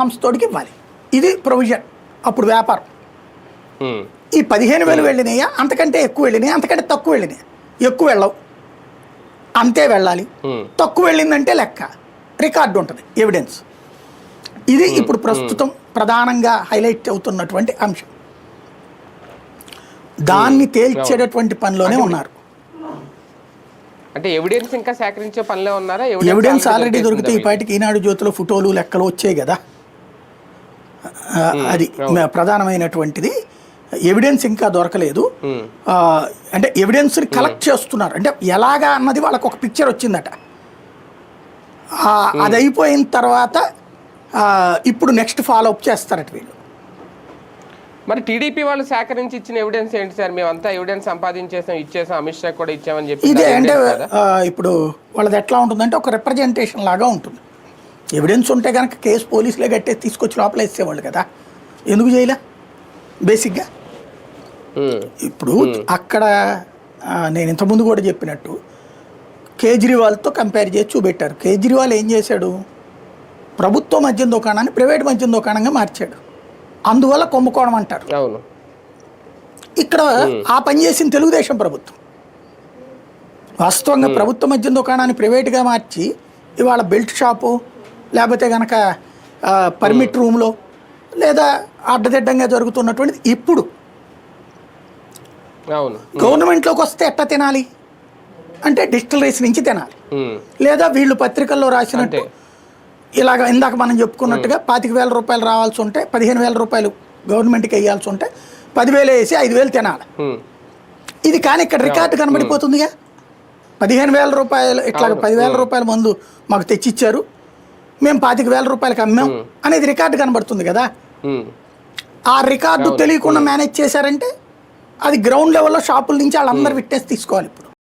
సంస్థోడికి ఇవ్వాలి. ఇది ప్రొవిజన్. అప్పుడు వ్యాపారం ఈ 15,000 వెళ్ళినాయా, అంతకంటే ఎక్కువ వెళ్ళినాయి, అంతకంటే తక్కువ వెళ్ళినాయి, ఎక్కువ వెళ్ళవు, అంతే వెళ్ళాలి. తక్కువ వెళ్ళిందంటే లెక్క, రికార్డు ఉంటుంది, ఎవిడెన్స్. ఇది ఇప్పుడు ప్రస్తుతం ప్రధానంగా హైలైట్ అవుతున్నటువంటి అంశం. దాన్ని తేల్చేటటువంటి పనిలోనే ఉన్నారు. అంటే ఎవిడెన్స్ ఇంకా సేకరించే పనిలో ఉన్నారా? ఎవిడెన్స్ ఆల్రెడీ దొరికితే ఈ పాటికి ఈనాడు జ్యోతిలో ఫోటోలు లెక్కలు వచ్చాయి కదా. అది ప్రధానమైనటువంటిది. ఎవిడెన్స్ ఇంకా దొరకలేదు. అంటే ఎవిడెన్స్ని కలెక్ట్ చేస్తున్నారు. అంటే ఎలాగా అన్నది వాళ్ళకు ఒక పిక్చర్ వచ్చిందట. అది అయిపోయిన తర్వాత ఇప్పుడు నెక్స్ట్ ఫాలో అప్ చేస్తారట వీళ్ళు. మరి టీడీపీ వాళ్ళు సేకరించి ఇచ్చిన ఎవిడెన్స్ ఏంటి సార్? మేమంతా ఎవిడెన్స్ సంపాదించేసాం, ఇచ్చేసాం, అమిత్ షా కూడా ఇచ్చామని చెప్పి. ఇదే అంటే ఇప్పుడు వాళ్ళది ఎట్లా ఉంటుందంటే ఒక రిప్రజెంటేషన్ లాగా ఉంటుంది. ఎవిడెన్స్ ఉంటే కనుక కేసు పోలీసులే కట్టే తీసుకొచ్చి లోపల వేసేవాళ్ళు కదా, ఎందుకు చేయలే బేసిక్గా. ఇప్పుడు అక్కడ నేను ఇంతకుముందు కూడా చెప్పినట్టు కేజ్రీవాల్తో కంపేర్ చేసి చూపెట్టారు. కేజ్రీవాల్ ఏం చేశాడు? ప్రభుత్వ మద్యం దుకాణాన్ని ప్రైవేట్ మద్యం దుకాణంగా మార్చాడు. అందువల్ల కుంభకోణం అంటారు. ఇక్కడ ఆ పని చేసిన తెలుగుదేశం ప్రభుత్వం. వాస్తవంగా ప్రభుత్వ మద్యం దుకాణాన్ని ప్రైవేట్గా మార్చి ఇవాళ బెల్ట్ షాపు, లేకపోతే కనుక పర్మిట్ రూమ్లో, లేదా అడ్డదిడ్డంగా జరుగుతున్నటువంటిది. ఇప్పుడు గవర్నమెంట్లోకి వస్తే ఎట్లా తినాలి అంటే డిస్టిలరీస్ నుంచి తినాలి, లేదా వీళ్ళు పత్రికల్లో రాసినట్టు ఇలాగ ఇందాక మనం చెప్పుకున్నట్టుగా 25,000 రూపాయలు రావాల్సి ఉంటే 15,000 రూపాయలు గవర్నమెంట్కి వేయాల్సి ఉంటే 10,000 వేసి 5,000 తినాలి. ఇది కానీ ఇక్కడ రికార్డు కనబడిపోతుందిగా. 15,000 రూపాయలు ఇట్లా 10,000 రూపాయల మందు మాకు తెచ్చిచ్చారు, మేము 25,000 రూపాయలకి అమ్మాం అనేది రికార్డు కనబడుతుంది కదా. ఆ రికార్డు తెలియకుండా మేనేజ్ చేశారంటే అది గ్రౌండ్ లెవెల్లో షాపుల నుంచి వాళ్ళందరూ విట్నెస్ తీసుకోవాలి. ఇప్పుడు